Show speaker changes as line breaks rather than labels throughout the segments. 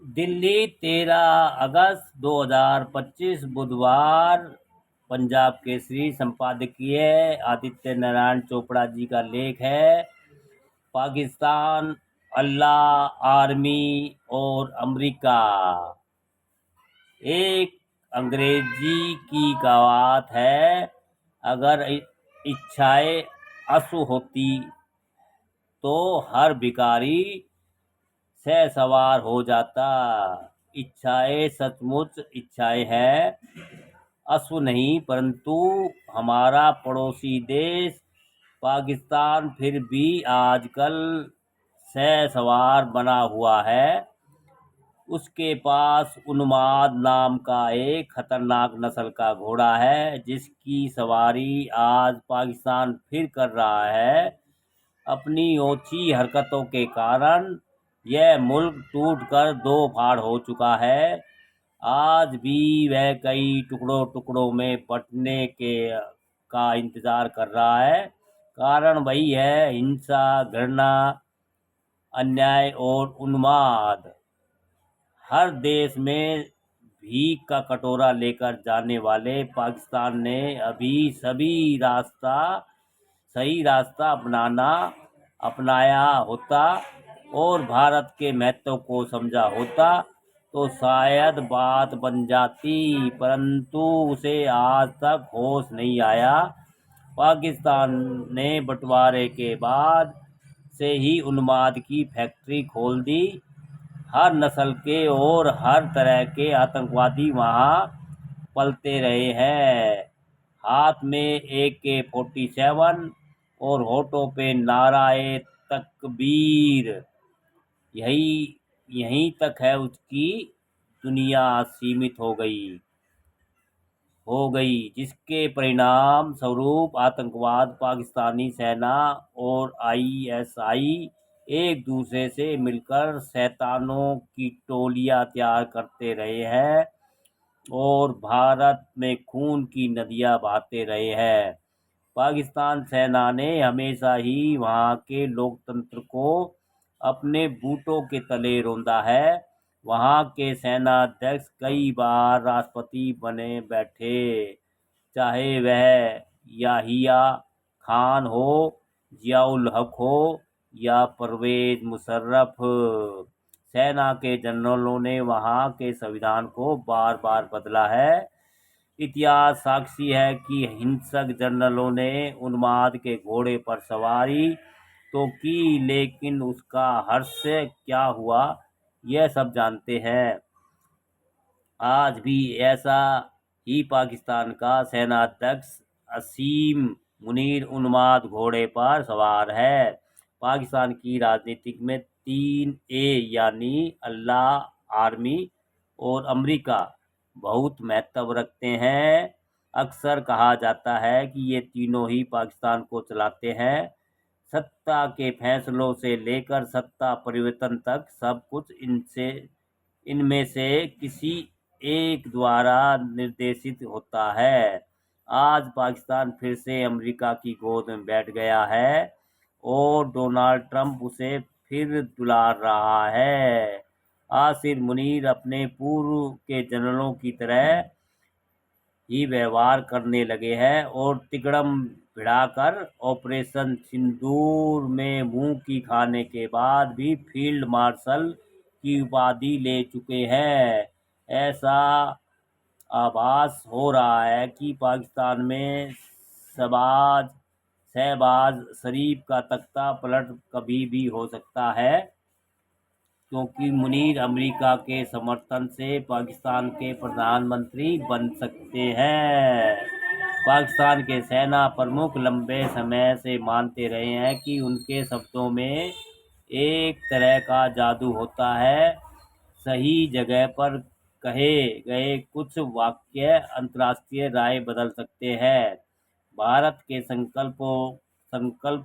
दिल्ली 13 अगस्त 2025 बुधवार। पंजाब केसरी संपादकीय आदित्य नारायण चोपड़ा जी का लेख है। पाकिस्तान, अल्लाह, आर्मी और अमेरिका। एक अंग्रेजी की कहावत है, अगर इच्छाएं अश्व होती तो हर भिखारी सवार हो जाता। इच्छाएं सचमुच इच्छाएं हैं, अश्व नहीं। परंतु हमारा पड़ोसी देश पाकिस्तान फिर भी आजकल सवार बना हुआ है। उसके पास उन्माद नाम का एक खतरनाक नस्ल का घोड़ा है, जिसकी सवारी आज पाकिस्तान फिर कर रहा है। अपनी ओछी हरकतों के कारण यह मुल्क टूटकर दो फाड़ हो चुका है। आज भी वह कई टुकड़ों टुकड़ों में बंटने का इंतजार कर रहा है। कारण वही है, हिंसा, घृणा, अन्याय और उन्माद। हर देश में भीख का कटोरा लेकर जाने वाले पाकिस्तान ने अभी सही रास्ता अपनाया होता और भारत के महत्व को समझा होता तो शायद बात बन जाती, परंतु उसे आज तक होश नहीं आया। पाकिस्तान ने बंटवारे के बाद से ही उन्माद की फैक्ट्री खोल दी। हर नस्ल के और हर तरह के आतंकवादी वहां पलते रहे हैं। हाथ में AK-47 और होठों पे नाराए तकबीर। यही यहीं तक है उसकी दुनिया सीमित हो गई, जिसके परिणाम स्वरूप आतंकवाद, पाकिस्तानी सेना और ISI एक दूसरे से मिलकर शैतानों की टोलियां तैयार करते रहे हैं और भारत में खून की नदियां बहाते रहे हैं। पाकिस्तान सेना ने हमेशा ही वहां के लोकतंत्र को अपने बूटों के तले रौंदा है। वहां के सेनाध्यक्ष कई बार राष्ट्रपति बने बैठे, चाहे वह याहिया खान हो, जियाउल हक हो या परवेज मुशर्रफ। सेना के जनरलों ने वहां के संविधान को बार बार बदला है। इतिहास साक्षी है कि हिंसक जनरलों ने उन्माद के घोड़े पर सवारी तो की, लेकिन उसका हर्ष क्या हुआ यह सब जानते हैं। आज भी ऐसा ही पाकिस्तान का सेनाध्यक्ष असीम मुनीर उन्माद घोड़े पर सवार है। पाकिस्तान की राजनीति में 3A यानी अल्लाह, आर्मी और अमेरिका बहुत महत्व रखते हैं। अक्सर कहा जाता है कि ये तीनों ही पाकिस्तान को चलाते हैं। सत्ता के फैसलों से लेकर सत्ता परिवर्तन तक सब कुछ इनमें से किसी एक द्वारा निर्देशित होता है। आज पाकिस्तान फिर से अमेरिका की गोद में बैठ गया है और डोनाल्ड ट्रंप उसे फिर दुलार रहा है। आसिर मुनीर अपने पूर्व के जनरलों की तरह ही व्यवहार करने लगे हैं और तिकड़म भिड़ाकर ऑपरेशन सिंदूर में मुंह की खाने के बाद भी फील्ड मार्शल की उपाधि ले चुके हैं। ऐसा आभास हो रहा है कि पाकिस्तान में शहबाज शरीफ का तख्ता पलट कभी भी हो सकता है, क्योंकि मुनीर अमेरिका के समर्थन से पाकिस्तान के प्रधानमंत्री बन सकते हैं। पाकिस्तान के सेना प्रमुख लंबे समय से मानते रहे हैं कि उनके शब्दों में एक तरह का जादू होता है। सही जगह पर कहे गए कुछ वाक्य अंतर्राष्ट्रीय राय बदल सकते हैं, भारत के संकल्प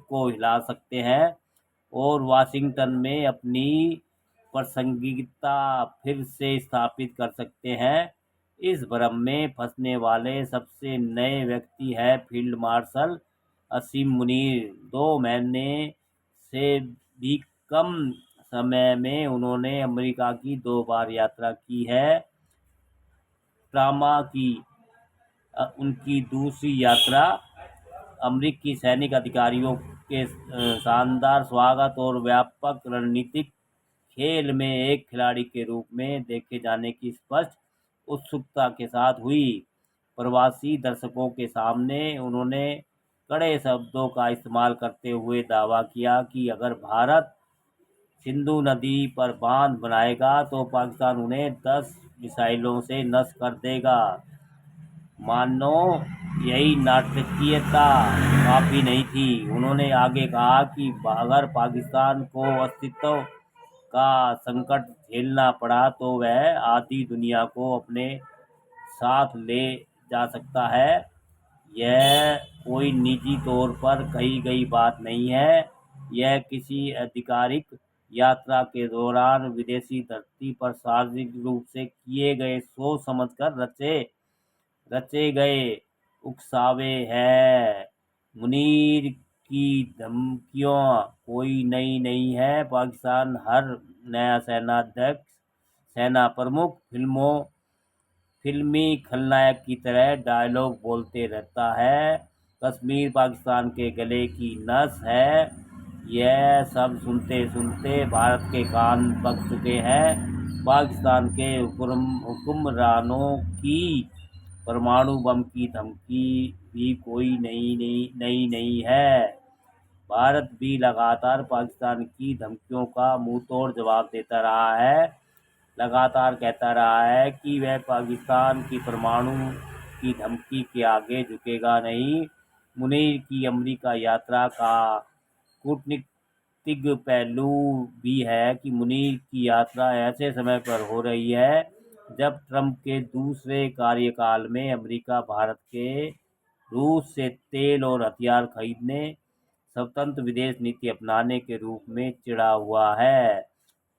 को हिला सकते हैं और वाशिंगटन में अपनी प्रासंगिकता फिर से स्थापित कर सकते हैं। इस भ्रम में फंसने वाले सबसे नए व्यक्ति है फील्ड मार्शल असीम मुनीर। 2 महीने से भी कम समय में उन्होंने अमेरिका की 2 बार यात्रा की है। ट्रामा की उनकी दूसरी यात्रा अमेरिकी सैनिक अधिकारियों के शानदार स्वागत और व्यापक रणनीतिक खेल में एक खिलाड़ी के रूप में देखे जाने की स्पष्ट उत्सुकता के साथ हुई। प्रवासी दर्शकों के सामने उन्होंने कड़े शब्दों का इस्तेमाल करते हुए दावा किया कि अगर भारत सिंधु नदी पर बांध बनाएगा तो पाकिस्तान उन्हें 10 मिसाइलों से नष्ट कर देगा। मानो यही नाटकीयता काफी नहीं थी। उन्होंने आगे कहा कि अगर पाकिस्तान को अस्तित्व का संकट झेलना पड़ा तो वह आधी दुनिया को अपने साथ ले जा सकता है। यह कोई निजी तौर पर कही गई बात नहीं है। यह किसी आधिकारिक यात्रा के दौरान विदेशी धरती पर सार्वजनिक रूप से किए गए सोच समझकर रचे गए उकसावे हैं। मुनीर की धमकियों कोई नई नहीं है। पाकिस्तान हर नया सेनाध्यक्ष, सेना प्रमुख फिल्मी खलनायक की तरह डायलॉग बोलते रहता है। कश्मीर पाकिस्तान के गले की नस है। यह सब सुनते सुनते भारत के कान पक चुके हैं। पाकिस्तान के हुक्मरानों की परमाणु बम की धमकी भी कोई नई नहीं है। भारत भी लगातार पाकिस्तान की धमकियों का मुंहतोड़ जवाब देता रहा है। लगातार कहता रहा है कि वह पाकिस्तान की परमाणु की धमकी के आगे झुकेगा नहीं। मुनीर की अमेरिका यात्रा का कूटनीतिक पहलू भी है कि मुनीर की यात्रा ऐसे समय पर हो रही है जब ट्रंप के दूसरे कार्यकाल में अमेरिका भारत के रूस से तेल और हथियार खरीदने, स्वतंत्र विदेश नीति अपनाने के रूप में चिढ़ा हुआ है।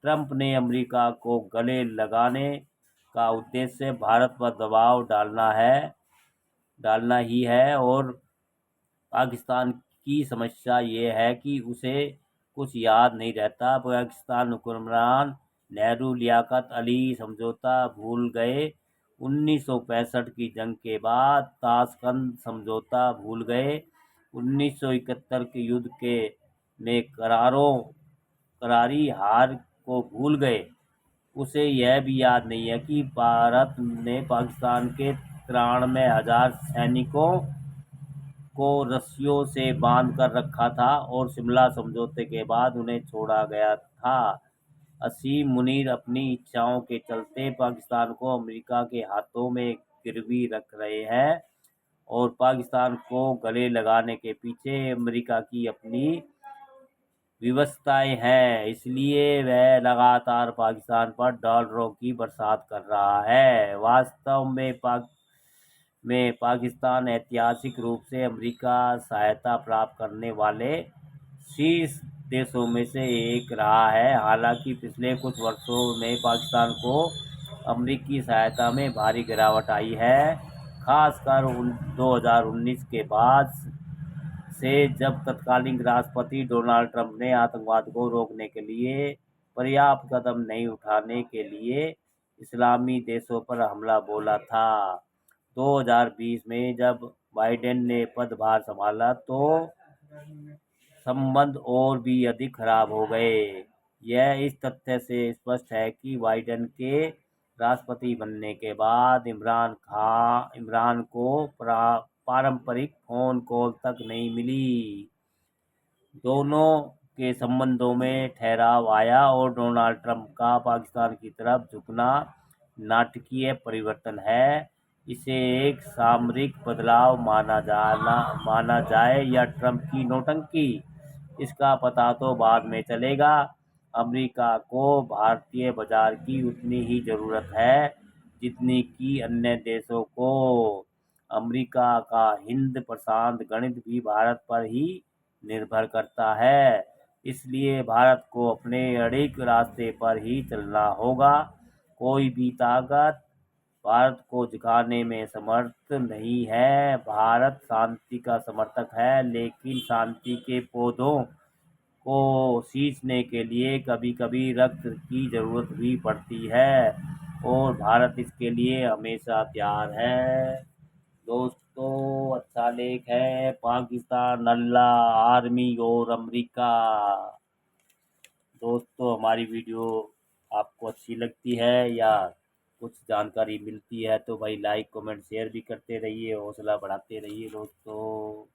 ट्रंप ने अमेरिका को गले लगाने का उद्देश्य भारत पर दबाव डालना ही है और पाकिस्तान की समस्या ये है कि उसे कुछ याद नहीं रहता। पाकिस्तान हुक्मरान नेहरू लियाकत अली समझौता भूल गए। 1965 की जंग के बाद ताशकंद समझौता भूल गए। 1971 के युद्ध में करारी हार को भूल गए। उसे यह भी याद नहीं है कि भारत ने पाकिस्तान के 93,000 सैनिकों को रस्सियों से बांध कर रखा था और शिमला समझौते के बाद उन्हें छोड़ा गया था। असीम मुनीर अपनी इच्छाओं के चलते पाकिस्तान को अमेरिका के हाथों में गिरवी रख रहे हैं और पाकिस्तान को गले लगाने के पीछे अमेरिका की अपनी व्यवस्थाएं हैं। इसलिए वह लगातार पाकिस्तान पर डॉलरों की बरसात कर रहा है। वास्तव में पाकिस्तान ऐतिहासिक रूप से अमेरिका सहायता प्राप्त करने वाले शीर्ष देशों में से एक रहा है। हालांकि पिछले कुछ वर्षों में पाकिस्तान को अमेरिकी सहायता में भारी गिरावट आई है, खासकर 2019 के बाद से जब तत्कालीन राष्ट्रपति डोनाल्ड ट्रंप ने आतंकवाद को रोकने के लिए पर्याप्त कदम नहीं उठाने के लिए इस्लामी देशों पर हमला बोला था। 2020 में जब बाइडेन ने पदभार संभाला तो संबंध और भी अधिक खराब हो गए। यह इस तथ्य से स्पष्ट है कि बाइडेन के राष्ट्रपति बनने के बाद इमरान को पारंपरिक फोन कॉल तक नहीं मिली। दोनों के संबंधों में ठहराव आया और डोनाल्ड ट्रंप का पाकिस्तान की तरफ झुकना नाटकीय परिवर्तन है। इसे एक सामरिक बदलाव माना जाए या ट्रंप की नौटंकी, इसका पता तो बाद में चलेगा। अमेरिका को भारतीय बाजार की उतनी ही जरूरत है जितनी कि अन्य देशों को। अमेरिका का हिंद प्रशांत गणित भी भारत पर ही निर्भर करता है। इसलिए भारत को अपने अड़िग रास्ते पर ही चलना होगा। कोई भी ताकत भारत को झुकाने में समर्थ नहीं है। भारत शांति का समर्थक है, लेकिन शांति के पौधों को सींचने के लिए कभी कभी रक्त की जरूरत भी पड़ती है और भारत इसके लिए हमेशा तैयार है। दोस्तों, अच्छा लेख है पाकिस्तान, अल्लाह, आर्मी और अमेरिका। दोस्तों, हमारी वीडियो आपको अच्छी लगती है या कुछ जानकारी मिलती है तो भाई लाइक कमेंट शेयर भी करते रहिए, हौसला बढ़ाते रहिए दोस्तों।